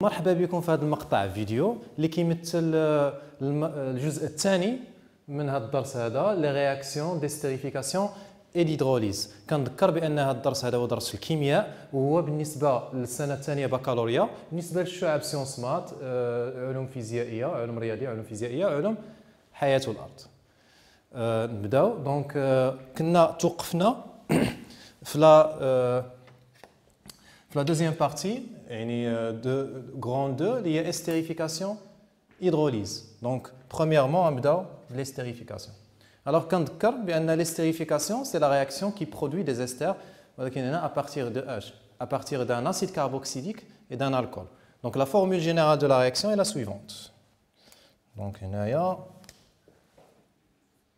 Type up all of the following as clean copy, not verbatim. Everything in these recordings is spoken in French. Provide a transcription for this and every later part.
مرحبا بكم في هذا المقطع فيديو اللي كيمثل الجزء الثاني من هذا الدرس هذا لي رياكسيون ديستيريفيكاسيون اي ليدروليز. كنذكر بان هذا الدرس هذا هو درس الكيمياء وهو بالنسبه للسنه الثانيه بكالوريا، بالنسبه للشعب سيونس مات، علوم فيزيائيه، علوم رياضيه، علوم فيزيائيه، علوم حياه الارض. نبداو. دونك كنا توقفنا في la deuxième partie, de grand 2, il y a estérification, hydrolyse. Donc, premièrement, on va l'estérification. Alors, quand l'estérification, c'est la réaction qui produit des esters à partir de H, à partir d'un acide carboxylique et d'un alcool. Donc, la formule générale de la réaction est la suivante.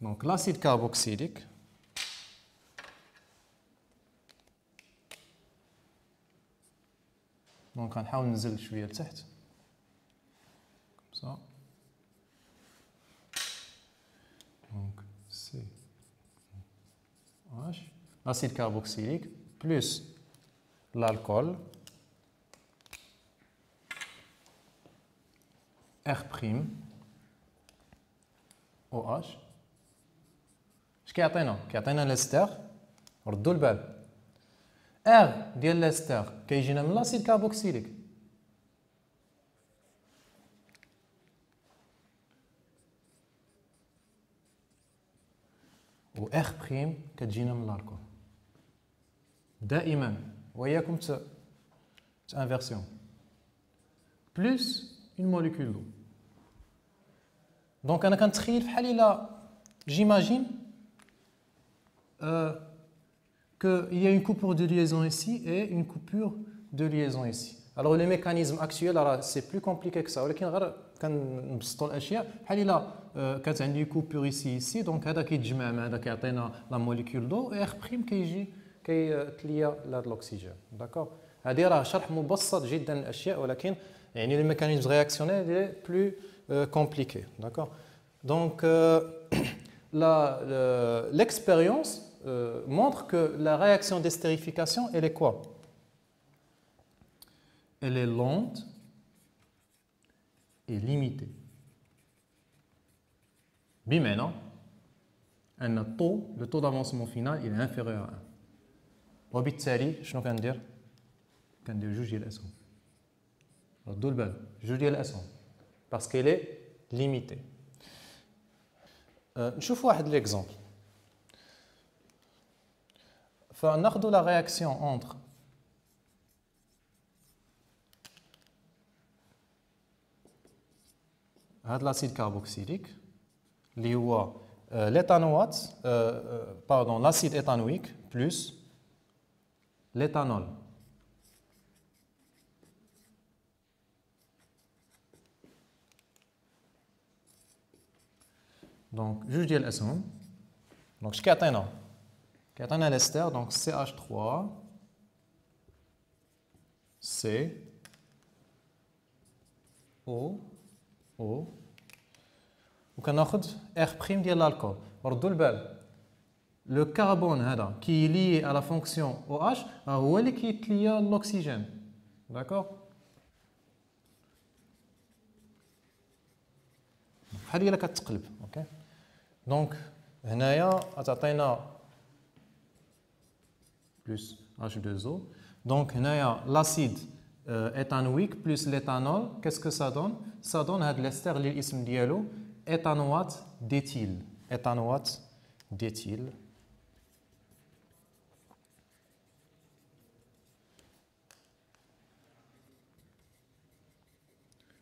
Donc, l'acide carboxylique. Donc, on va ننزل شويه لتحت comme ça. Donc, CH, l'acide carboxylique plus l'alcool R', OH. اش كيعطينا؟ كيعطينا الاستر. ردوا البال، R ديال الاستر كيجينا من لاسيد كاربوكسيليك، و R بريم كتجينا من الالكول. دائما وياكم انفيرسيون بلس اون موليكول دو. دونك انا كنتخيل بحال الا جيماجين qu'il y a une coupure de liaison ici et une coupure de liaison ici. Alors le mécanisme actuel, c'est plus compliqué que ça. ولكن غير كنبسطوا الاشياء بحال الا كانت عندي كوبور ici, donc هذا كيتجمع مع هذا كيعطينا لا موليكول دو، اخ بريم كيجي كيتليا لهذا الاكسجين. داكور، هذه راه شرح مبسط جدا للاشياء، ولكن يعني لو ميكانيزم رياكسيونيل est plus compliqué. D'accord. Donc l'expérience montre que la réaction d'estérification, elle est quoi? Elle est lente et limitée. بمعنى أن le taux d'avancement final il est inférieur à 1. وبالتالي شنو كندير؟ كندير جوج ديال الأسهم. ردوا البال، جوج ديال الأسهم parce qu'elle est limitée. نشوف واحد l'exemple. فناخذ la réaction entre هذا l'acide carboxylique اللي هو l'éthanoate, pardon, l'acide éthanoïque plus l'éthanol. Donc جوج ديال الأسهم. دونك اش كيعطينا؟ كيعطينا الاستر. دونك CH3 C O O وكناخذ R' ديال الالكول. ردوا البال، لو كربون هذا كي لي على فونكسيون OH هو اللي كيتليا الاكسجين. داكور، بحال الا كتقلب. اوكي، دونك هنايا غتعطينا plus H2O. Donc, l'acide éthanoïque plus l'éthanol, qu'est-ce que ça donne? Ça donne l'ester qui est l'ism éthanoate d'éthyle. Éthanoate d'éthyle.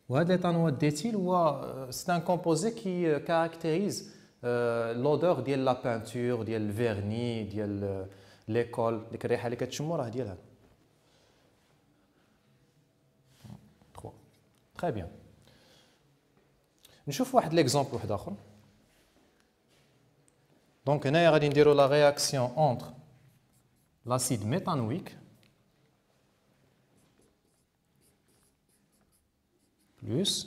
L'éthanoate d'éthyle, c'est un composé qui caractérise l'odeur de la peinture, du vernis, de l'école. ديك الريحه اللي كتشمو راه ديال هذا. 3 très bien. نشوف واحد ليكزامبل واحد اخر. دونك هنايا غادي نديرو لا رياكسيون entre l'acide méthanoïque plus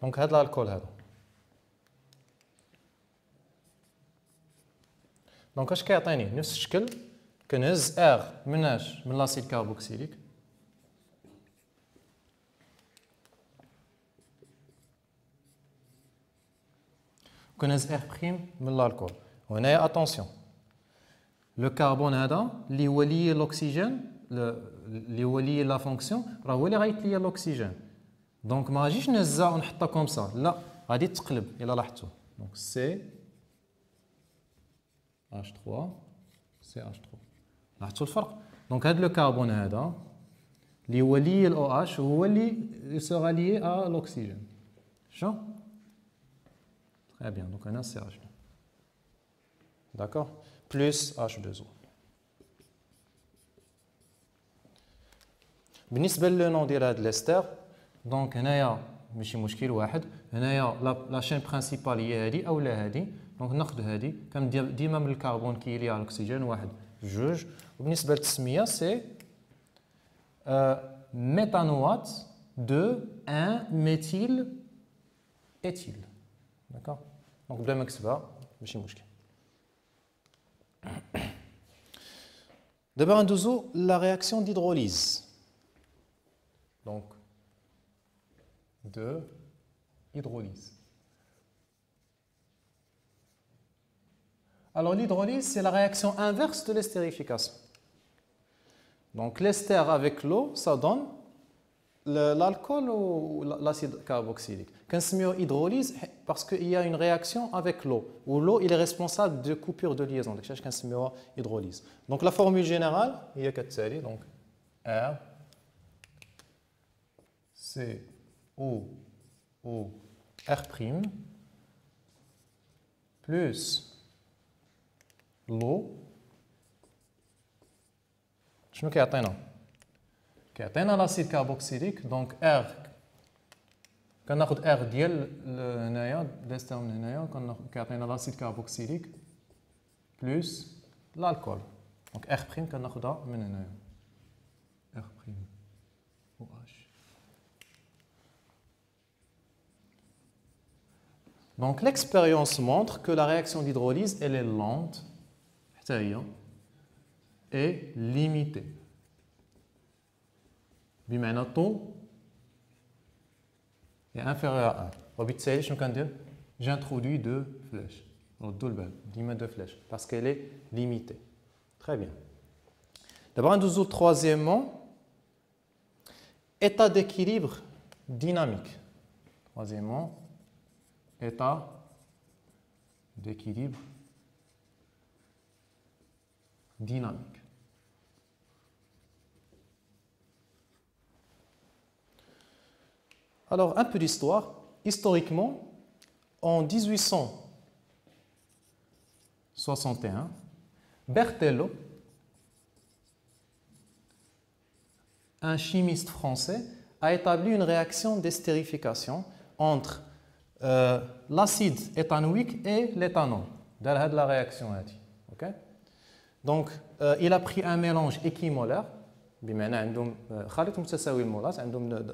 دونك هذا الالكول هذا. دونك اش كيعطيني نفس الشكل كنهز ار مناش من لاسيد كاربوكسيليك كنهز ار بريم من الالكول. وهنايا اتونسيون لو كربون هذا اللي هو لي الاكسجين اللي هو لي لا فونكسيون راه هو اللي غيتلي الاكسجين. دونك ما غاديش نهزها ونحطها كوم سا، لا غادي تقلب الا لاحظتوا. دونك سي H3 CH3 لاحظتوا الفرق. دونك هذا لو كربون هذا اللي هو لي الاو اتش هو اللي سورا ليي ا الاكسجين. شو très bien. Donc هنا CH d'accord plus H2O. بالنسبه للنون ديال هاد الاستر دونك هنايا ماشي مشكل واحد. هنايا لا شين برينسيبال هي هادي او لا هادي. دونك ناخذ هادي كندير ديما من الكربون كيلي على الاكسجين واحد جوج. وبالنسبه للتسميه سي ميتانوات دو ان ميثيل ايتيل. داكوغ دونك بلا ما نكتبها ماشي مشكل. دابا غندوزو لا رياكسيون ديدروليز. Donc, de hydrolyse. Alors, l'hydrolyse, c'est la réaction inverse de l'estérification. Donc, l'ester avec l'eau, ça donne l'alcool ou l'acide carboxylique. Quand on hydrolyse, parce qu'il y a une réaction avec l'eau, où l'eau il est responsable de coupure de liaison. Donc, on hydrolyse. Donc, la formule générale, il y a quatre séries. Donc, R CO O R' plus l'eau. شنو كيعطينا؟ كيعطينا لاسيد كاربوكسيليك. دونك R كناخذ R ديال هنايا ديستر من هنايا كيعطينا لاسيد كاربوكسيليك بلس الالكول. دونك R' كناخذها من هنايا R' OH. Donc l'expérience montre que la réaction d'hydrolyse elle est lente et limitée. بمعنى الطو est inférieur à 1. وبالتالي شنو كندير؟ J'introduis deux flèches. ردوا البال ديما deux flèches parce qu'elle est limitée. Très bien. D'abord ندوزو troisièmement état d'équilibre dynamique. Troisièmement état d'équilibre dynamique. Alors, un peu d'histoire. Historiquement, en 1861, Berthelot, un chimiste français, a établi une réaction d'estérification entre l'acide éthanoïque et l'éthanol. Dans la réaction. Okay? Donc, il a pris un mélange équimolaire,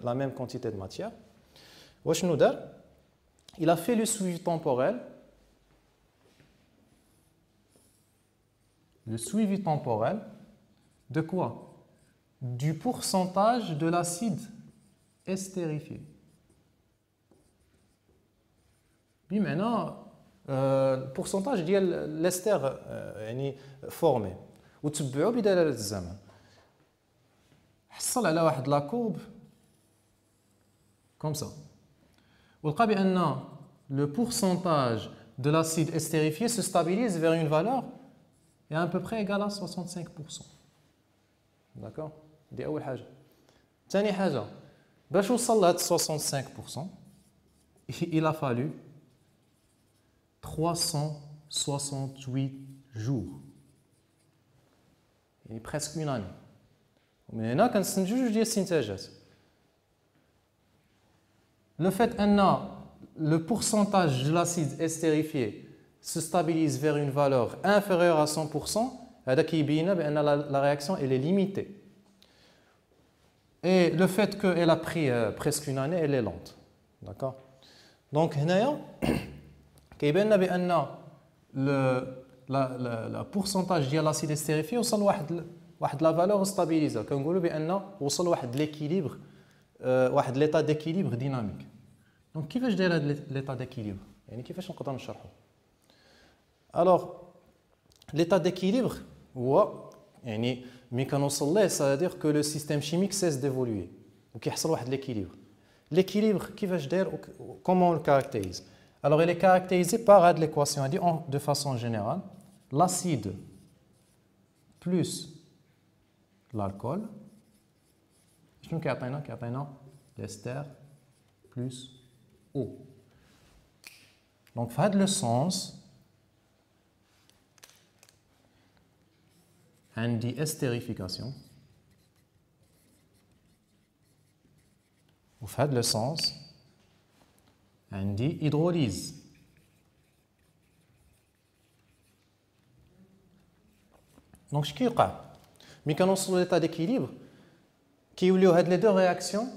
la même quantité de matière. Il a fait le suivi temporel. Le suivi temporel de quoi? Du pourcentage de l'acide estérifié. بمعنى البورسونتاج ديال الاستر يعني فورمي وتبعوا بدلاله الزمن. حصل على واحد لاكورب كوم سا ولقى بان لو pourcentage de l'acide estérifié se stabilise vers une valeur est à peu près égale à 65%. D'accord. دي اول حاجه. ثاني حاجه باش وصل لهاد 65% il a fallu 368 jours. يعني presque une année. ومن هنا كنستنتجو جوج ديال الاستنتاجات. Le fait أن le pourcentage de l'acide estérifié se stabilise vers une valeur inférieure à 100%, هذا كيبين بأن la réaction elle est limitée. Et le fait qu'elle a pris presque une année, elle est lente. D'accord. Donc, هنايا كيبان لنا بأن la pourcentage ديال l'acide estérifié وصل واحد لا فالور ستابيليزا، كنقولوا بأن وصل واحد ليكيليبر، واحد ليطا ديكيليبر ديناميك. دونك كيفاش داير هذا ليطا ديكيليبر؟ يعني كيفاش نقدر نشرحو؟ الوغ l'état d'équilibre هو يعني ملي كنوصل ليه ça veut dire que le système chimique cesse d'évoluer وكيحصل واحد l'équilibre. L'équilibre كيفاش داير comment on le caractérise? Alors il est caractérisé par هاد l'équation هادي de façon générale l'acide plus l'alcool شنو كيعطينا؟ كيعطينا l'ester plus eau. Donc في هاد le sens عندي estérification وفي هذا لو سونس عندي hydrolyse. دونك اش كيوقع ملي كنوصلوا ليطا ديكيليبر كيوليو هاد لي دو رياكسيون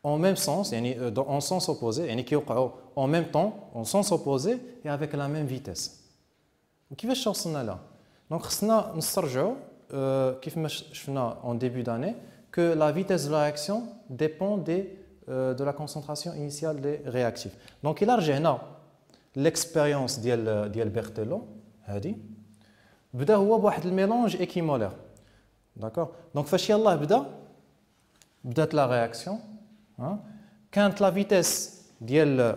en même sens يعني en sens opposé يعني كيوقعوا en même temps en sens opposé et avec la même vitesse. وكيفاش وصلنا لها؟ Donc, خصنا نسترجعوا كيف ما شفنا en début d'année que la vitesse de la réaction dépend de la concentration initiale des réactifs. Donc, إلا رجعنا l'expérience ديال بيرتيلو هذه بدا هو بواحد الميلونج équimolaire. D'accord. Donc, فاش يلاه بدات la réaction كانت la vitesse ديال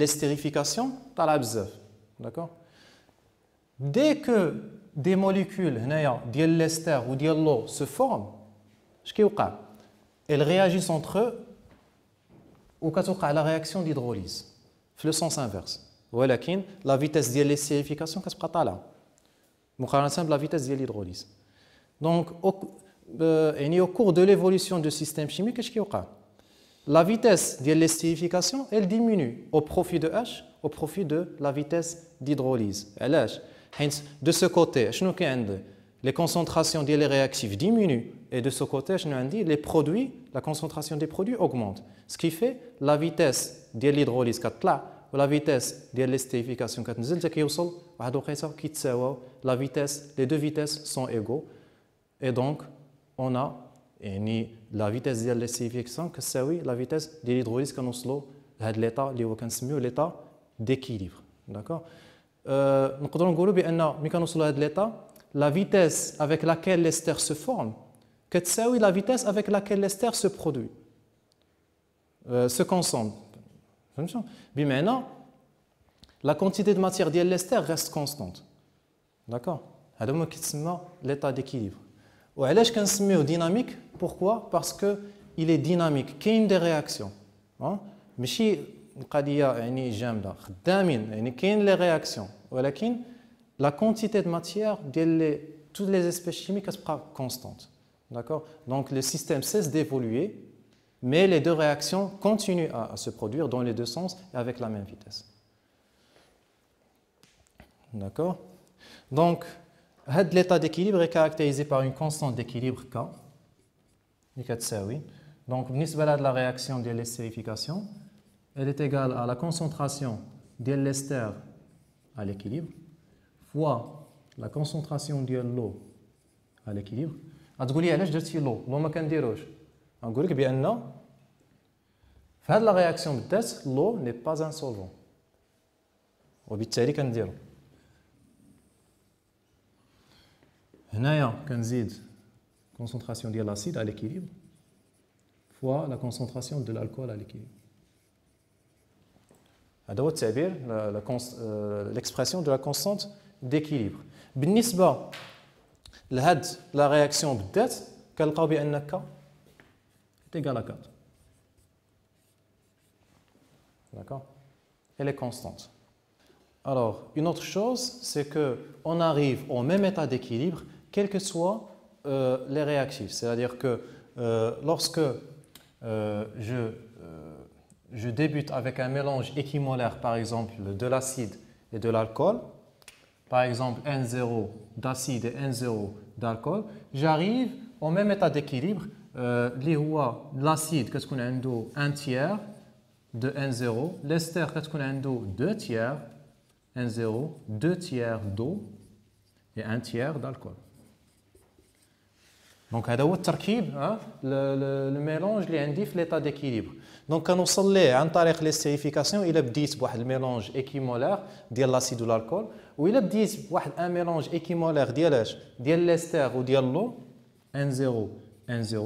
l'estérification طالعه بزاف. D'accord. Dès que des molécules ديال l'ester ou ديال l'eau se forment, اش كيوقع؟ elles réagissent entre eux وكتوقع la réaction d'hydrolyse في le sens inverse. ولكن la vitesse ديال l'estérification كتبقى طالعه مقارنه بلا vitesse ديال l'hydrolyse. Donc يعني au cours de l'évolution du système chimique اش كيوقع؟ La vitesse ديال l'estérification elle diminue au profit de H au profit de la vitesse d'hydrolyse. علاش؟ De ce côté, les concentrations des réactifs diminuent et de ce côté, les produits, la concentration des produits augmente. Ce qui fait la vitesse de l'hydrolyse ou la vitesse de l'estérification la vitesse, les deux vitesses sont égaux et donc on a la vitesse de l'estérification qui la vitesse de l'hydrolyse l'état d'équilibre. D'accord. نقدروا نقولوا بان ملي كنوصلوا لهذا ليطا la vitesse avec laquelle l'ester se forme كتساوي la vitesse avec laquelle l'ester se produit se consomme. فهمتوا؟ بمعنى la quantité de matière ديال l'ester reste constante. D'accord. هذا هو كيتسمى l'état d'équilibre. وعلاش كنسميوه ديناميك؟ pourquoi? parce que il est dynamique. كاين des réactions ماشي القضيه يعني جامده خدامين يعني كاين لي رياكسيون ولكن la quantité de matière ديال toutes les espèces chimiques كتبقى constante. D'accord. Donc le système cesse d'évoluer mais les deux réactions continuent à se produire dans les deux sens et avec la même vitesse. D'accord. Donc l'état d'équilibre est caractérisé par une constante d'équilibre K اللي كتساوي donc بالنسبه لهاد la réaction ديال l'estérification elle est égale à la concentration de l'ester à l'équilibre fois la concentration de l'eau à l'équilibre. غتقول لي علاش درتي l'eau ما كنديروش؟ غنقول لك بان في هذه لا رياكسيون بالذات l'eau n'est pas un solvant وبالتالي كنديرو هنايا كنزيد concentration de l'acide à l'équilibre fois la concentration de l'alcool à l'équilibre. هذا هو التعبير l'expression de la constante d'équilibre. بالنسبه لهاد لا رياكسيون بالذات كنلقاو بان ك est égal à 4. D'accord. Elle est constante. Alors, une autre chose, c'est qu'on arrive au même état d'équilibre, quels que soient les réactifs. C'est-à-dire que lorsque je débute avec un mélange équimolaire, par exemple de l'acide et de l'alcool, par exemple N0 d'acide et N0 d'alcool, j'arrive au même état d'équilibre اللي هو l'acide كتكون عنده 1 tiers de N0, l'ester كتكون عنده 2 tiers N0, 2 tiers d'eau et 1 tiers d'alcool. دونك هذا هو التركيب لو ميلونج اللي عندي في ليطا ديكيليبر. دونك كنوصل ليه عن طريق ليستيريفيكاسيون الا بديت بواحد الميلونج ايكيمولير ديال لاسيد والالكول، والا بديت بواحد ان ميلونج ايكيمولير ديال اش ديال ليستر وديال لو N0 N0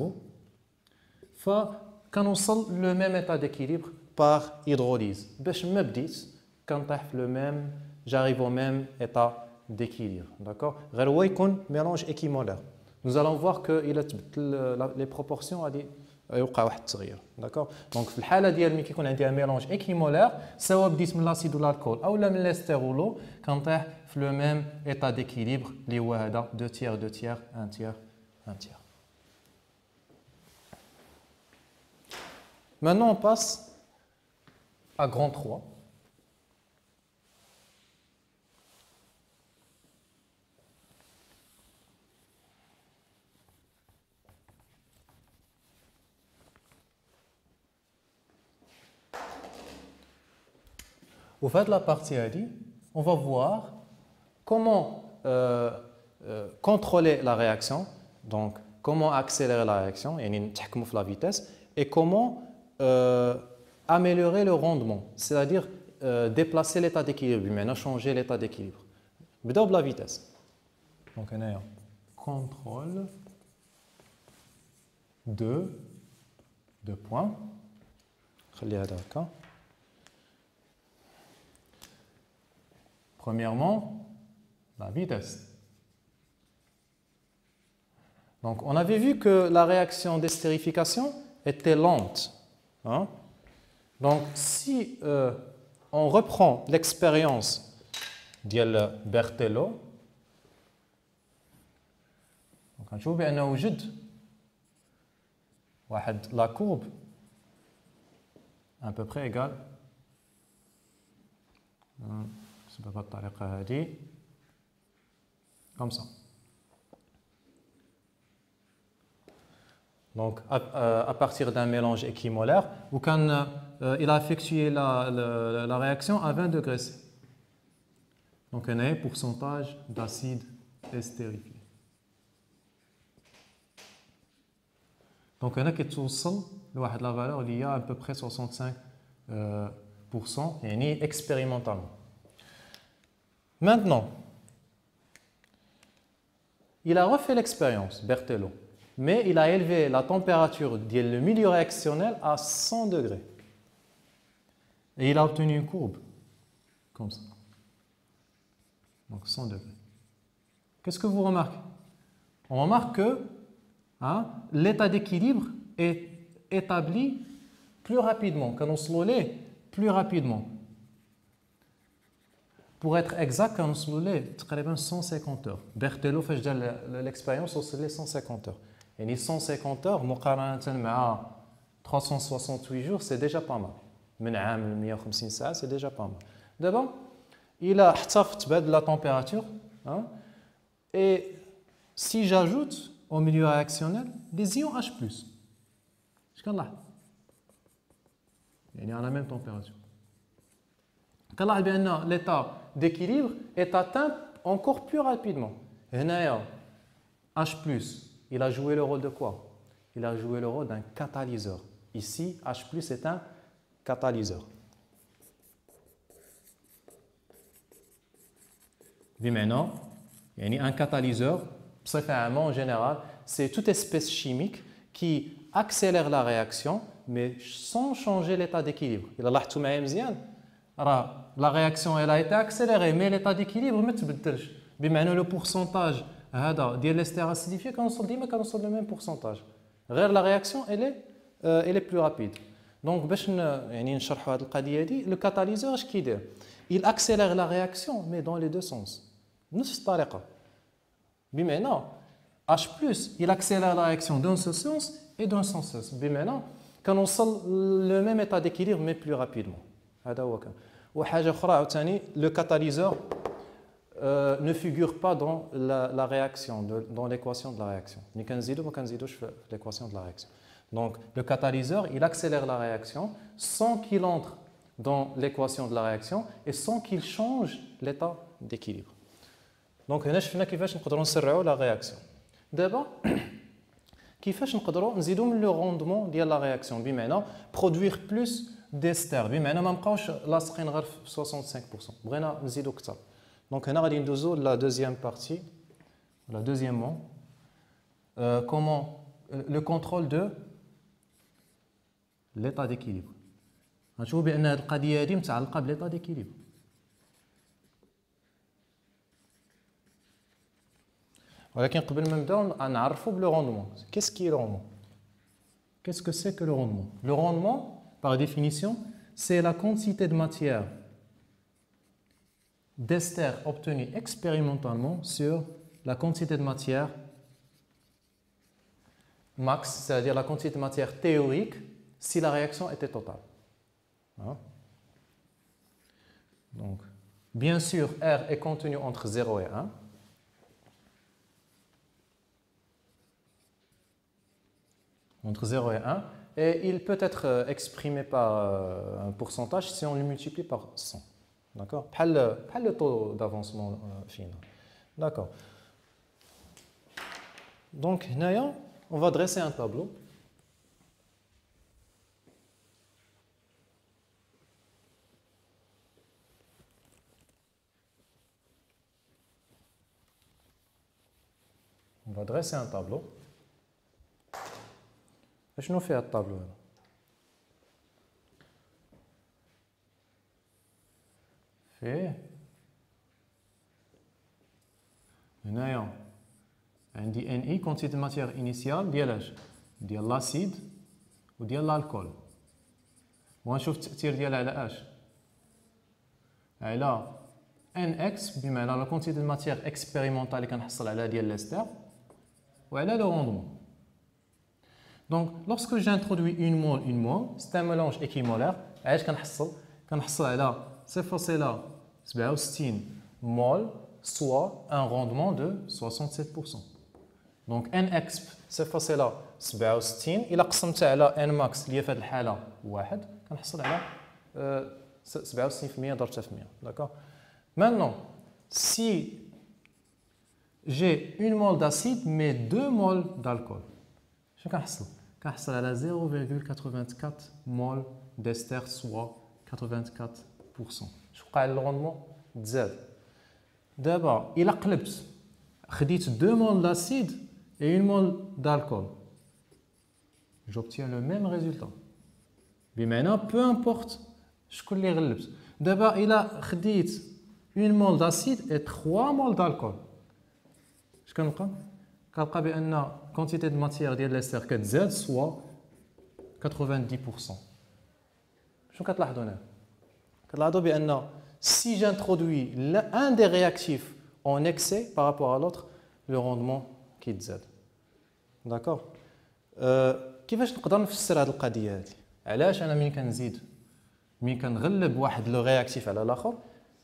فكنوصل لو ميم ايطا ديكيليبر باغ هيدروليز. باش ما بديت كنطيح في لو ميم j'arrive au même état d'équilibre. D'accord? غير هو يكون ميلونج ايكيمولير. Nous allons voir que les proportions يوقع واحد التغيير. داكور دونك في الحاله ديال ملي كيكون عندي ان ميلونج ايكيمولير سواء بديت من لاسيد ولا الكول او من ليستر ولو كنطيح في لو ميم ايتا ديكيليبر اللي هو هذا 2 تير 2 تير 1 تير 1 تير. Maintenant on passe à grand 3. Au fait de la partie ADI, on va voir comment contrôler la réaction, donc comment accélérer la réaction, la vitesse, et comment améliorer le rendement, c'est-à-dire déplacer l'état d'équilibre, maintenant changer l'état d'équilibre. D'abord la vitesse. Donc on a contrôle de points. Premièrement, la vitesse. Donc, on avait vu que la réaction d'estérification était lente. Hein? Donc, si on reprend l'expérience de Berthelot, on va voir la courbe à peu près égale. Comme ça. Donc, à partir d'un mélange équimolaire, il a effectué la réaction à 20 degrés C. Donc, on a un pourcentage d'acide estérifié. Donc, on a la valeur il y a à peu près 65% expérimentalement. Maintenant, il a refait l'expérience, Berthelot, mais il a élevé la température du milieu réactionnel à 100 degrés. Et il a obtenu une courbe, comme ça. Donc 100 degrés. Qu'est-ce que vous remarquez? On remarque que l'état d'équilibre est établi plus rapidement, quand on se l'est plus rapidement. Pour être exact, on a 150 heures. Berthelot fait l'expérience au 150 heures. Et 150 heures, 368 jours, c'est déjà pas mal. من عام 150 ساعة, c'est déjà pas mal. D'abord, il a احتفظ de la température. Et si j'ajoute au milieu réactionnel des ions H+, je vais il y a la même température. L'état d'équilibre est atteint encore plus rapidement. H+, il a joué le rôle de quoi? Il a joué le rôle d'un catalyseur. Ici, H+ est un catalyseur. Maintenant, un catalyseur, en général, c'est toute espèce chimique qui accélère la réaction, mais sans changer l'état d'équilibre. La réaction elle a été accélérée, mais l'état d'équilibre ne تبدلش. بمعنى le pourcentage هذا ديال l'ester acidifié كنوصل ديما le même pourcentage. غير la réaction elle est plus rapide. Donc باش نشرحوا هذه القضيه دي le catalyseur اش كيدير؟ Il accélère la réaction mais dans les deux sens. بنفس الطريقه. بمعنى H+ il accélère la réaction dans ce sens et dans ce sens. بمعنى كنوصل le même état d'équilibre mais plus rapidement. هذا هو كان. وحاجه اخرى عاوتاني لو كاتاليزور ne figure pas dans la réaction, dans l'équation de la réaction. Ni kanzidou, ma kanzidou, je fais l'équation de la réaction. Donc, le catalyseur, il accélère la réaction sans qu'il entre dans l'équation de la réaction et sans qu'il change l'état d'équilibre. Donc, هنا شفنا كيفاش نقدروا نسرعوا la réaction. D'abord, كيفاش نقدروا نزيدوا من le rendement ديال la réaction بمعنى produire plus d'ester بمعنى ما نبقاوش لاصقين غير في 65%. بغينا نزيدوا اكثر. Donc, هنا غادي ندوزو la deuxième partie, la deuxièmement, comment le contrôle de l'état d'équilibre. غنشوفوا بان هذه القضيه هذه متعلقه بليطا ديكيليبر. ولكن قبل ما نبداو نعرفوا بلو روندمون. Qu'est-ce qui est le rendement? Qu'est-ce que c'est que le rendement? Le rendement, par définition, c'est la quantité de matière d'ester obtenue expérimentalement sur la quantité de matière max, c'est-à-dire la quantité de matière théorique si la réaction était totale. Hein? Donc, bien sûr, R est contenu entre 0 et 1. Entre 0 et 1. Et il peut être exprimé par un pourcentage si on le multiplie par 100. D'accord? Pas le taux d'avancement final. D'accord. Donc, on va dresser un tableau. On va dresser un tableau. Je nous fais un tableau. Fait. Maintenant, on dit Ni, quantité de matière initiale, de l'acide ou de l'alcool. On va voir التأثير ديالها على اش. على NX بما la quantité de matière expérimentale اللي كنحصل عليها ديال l'ester وعلى le rendement. Donc, lorsque j'introduis une mole, c'est un mélange équimolaire. علاش كنحصل على 0,67 mol, soit un rendement de 67%. Donc, NX 0,67 إلا قسمتها على NMax اللي هي في هذه الحالة 1 كنحصل على 67% ضربتها في 100. D'accord? Maintenant, si j'ai une mole d'acide mais 2 moles d'alcool, je كنحصل على 0,84 mol d'ester, soit 84%. شو وقع على الروندمون؟ تزاد. دابا إلا قلبت خديت 2 moles d'acide et 1 mole d'alcool, j'obtiens le même résultat. بمعنى peu importe شكون اللي غلبت. دابا إلا خديت 1 mole d'acide et 3 moles d'alcool, اش كنلقى؟ كنلقى بأن quantité de matière ديال l'ester كتزاد soit 90%. شنو كتلاحظوا هنا؟ كتلاحظوا بأن si j'introduis un des réactifs en excès par rapport à l'autre, le rendement كيتزاد. داكور؟ كيفاش نقدر نفسر هذه القضية هذه؟ علاش أنا ملي كنغلب واحد لو رياكتيف على الآخر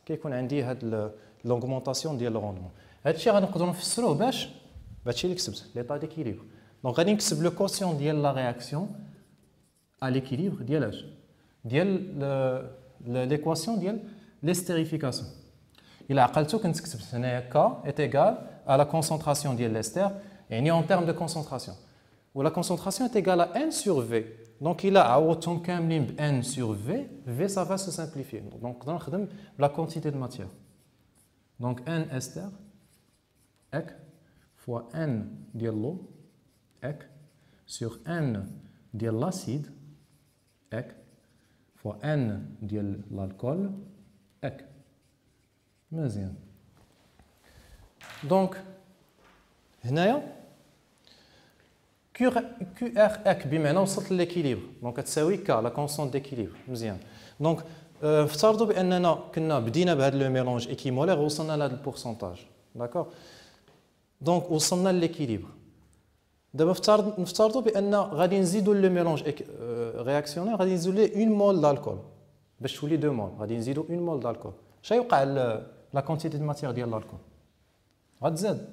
كيكون عندي هاد لونغمونطاسيون ديال لو روندمون. هذا الشيء غادي نقدروا نفسروه باش هادشي اللي كسبت ليطا ديكيليبر. دونك غادي نكتب لو كوسيون ديال لا رياكسيون à l'équilibre ديال اش؟ ديال l'équation ديال l'estérification. إلا عقلتو كنت كتبت هنايا K est égal à la concentration ديال l'ester يعني en termes de concentration. و la concentration est égale à N sur V. Donc إلا عوضتهم كاملين ب N sur V, V ça va se simplifier. Donc نقدر نخدم la quantité de matière. Donc N ester ek fois N ديال l'eau ek sur N ديال l'acide ek fois N ديال l'alcool ek. مزيان. دونك هنايا QR ek بمعنى وصلت لليكيليبر. دونك تساوي K لا كونستانت ديكيليبر. مزيان. دونك افترضوا باننا كنا بدينا بهذا لو ميلونج ايكيمولير وصلنا لهذا البورسونتاج. داكور؟ دونك وصلنا لليكيليبر. دابا نفترضوا بان غادي نزيدوا لو ميلونج رياكسيونير غادي نزيدوا ليه 1 مول دالكول باش تولي 2 مول غادي نزيدوا 1 مول دالكول. اش غيوقع لا كونتيتي دو ماتيير ديال الكول غتزاد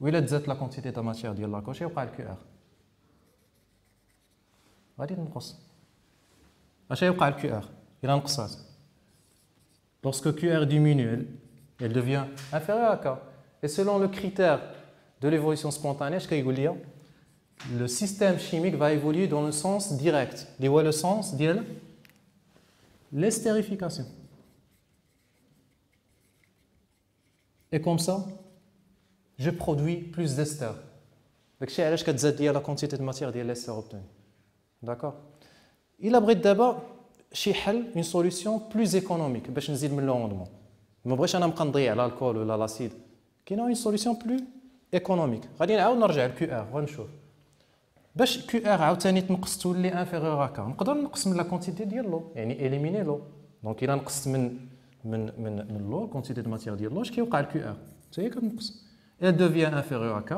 وإلا تزادت لا كونتيتي دو ماتيير ديال الكول شنو يوقع الكيو ار غادي تنقص اش يوقع الكيو ار إلا نقصات lorsque QR diminue elle devient inférieure à K et selon le critère de l'évolution spontanée je كيقول لي le système chimique va évoluer dans le sens direct اللي هو le sens ديال l'estérification et comme ça je produis plus d'ester داكشي علاش كتزاد ليا لا كونتيتي دو ماتيير ديال l'ester obtenu d'accord الا بغيت دابا شي حل اون سوليوشن بلوز ايكونوميك باش نزيد من لو روندمون ما بغيتش انا نبقى نضيع لا الكول ولا لاسيد كاينه اون سوليوشن بلو ايكونوميك غادي نعاود نرجع للكيو ار غنشوف باش كيو ار عاوتاني تنقص تولي انفيريور هكا نقدر نقص من لا كونتيتي ديال لو يعني اليميني لو دونك الا نقصت من لو كونتيتي دو ماتيير ديال لو اش كيوقع الكيو ار حتى هي كتنقص elle devient inférieure à K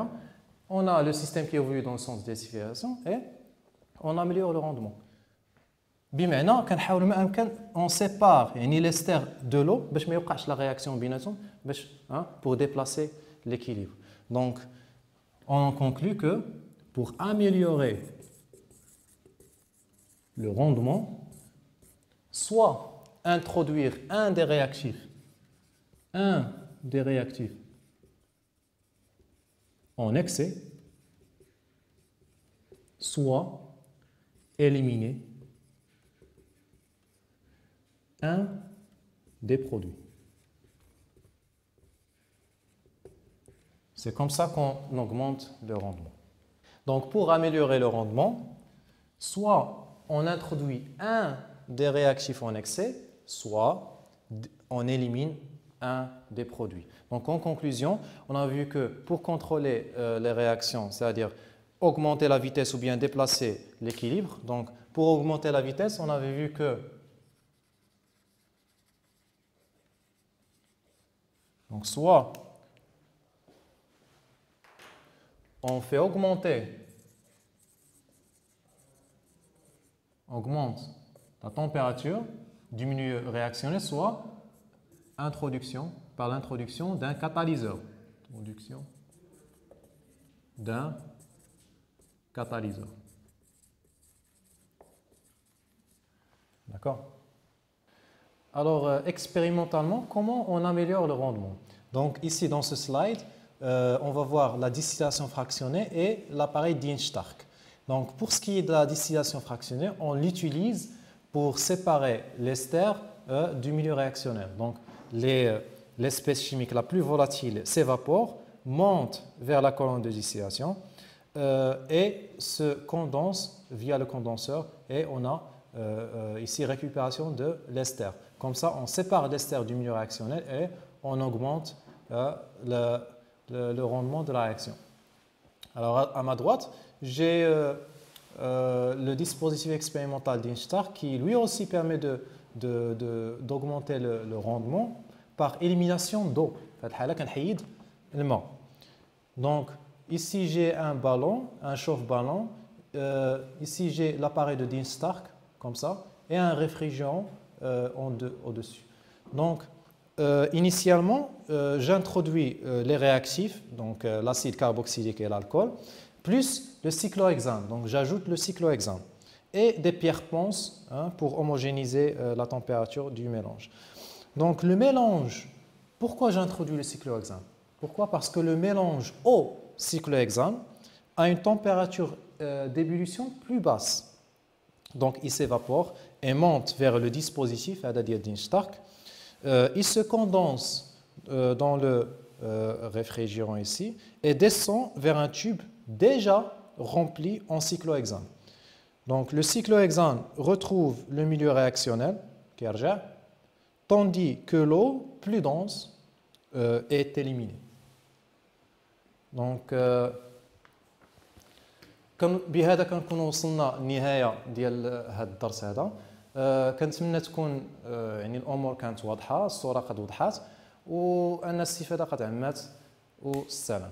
on a le système qui évolue dans le sens d'estérification et on améliore le rendement بمعنى كنحاول ما امكن on sépare يعني l'ester de l'eau باش ما يوقعش لا réaction بيناتهم باش pour déplacer l'équilibre donc on en conclut que pour améliorer le rendement soit introduire un des réactifs en excès soit éliminer un des produits. C'est comme ça qu'on augmente le rendement. Donc, pour améliorer le rendement, soit on introduit un des réactifs en excès, soit on élimine un des produits. Donc, en conclusion, on a vu que pour contrôler les réactions, c'est-à-dire augmenter la vitesse ou bien déplacer l'équilibre, donc pour augmenter la vitesse, on avait vu que donc soit on fait augmente la température, diminue réactionnelle, soit par l'introduction d'un catalyseur. D'accord? Alors, expérimentalement, comment on améliore le rendement? Donc, ici, dans ce slide, on va voir la distillation fractionnée et l'appareil Dienst-Stark. Donc, pour ce qui est de la distillation fractionnée, on l'utilise pour séparer l'ester du milieu réactionnel. Donc, l'espèce chimique la plus volatile s'évapore, monte vers la colonne de distillation et se condense via le condenseur et on a ici récupération de l'ester. Comme ça, on sépare l'ester du milieu réactionnel et on augmente le rendement de la réaction. Alors, à ma droite, j'ai le dispositif expérimental Dienst-Stark qui lui aussi permet d'augmenter le rendement par élimination d'eau. Donc, ici j'ai un ballon, un chauffe-ballon. Ici j'ai l'appareil de Dienst-Stark, comme ça, et un réfrigérant au-dessus. Donc, initialement, j'introduis les réactifs, donc l'acide carboxylique et l'alcool, plus le cyclohexane. Donc, j'ajoute le cyclohexane et des pierres ponces pour homogénéiser la température du mélange. Donc, le mélange, pourquoi j'introduis le cyclohexane? Pourquoi? Parce que le mélange au cyclohexane a une température d'ébullition plus basse. Donc, il s'évapore et monte vers le dispositif Dienst-Stark. Il se condense dans le réfrigérant ici et descend vers un tube déjà rempli en cyclohexane. Donc, le cyclohexane retrouve le milieu réactionnel, tandis que l'eau plus dense est éliminée. Donc, بهذا كنكونوا وصلنا للنهايه ديال هذا الدرس هذا كنتمنى تكون يعني الامور كانت واضحه الصوره قد وضحات وان الاستفاده قد عمات والسلام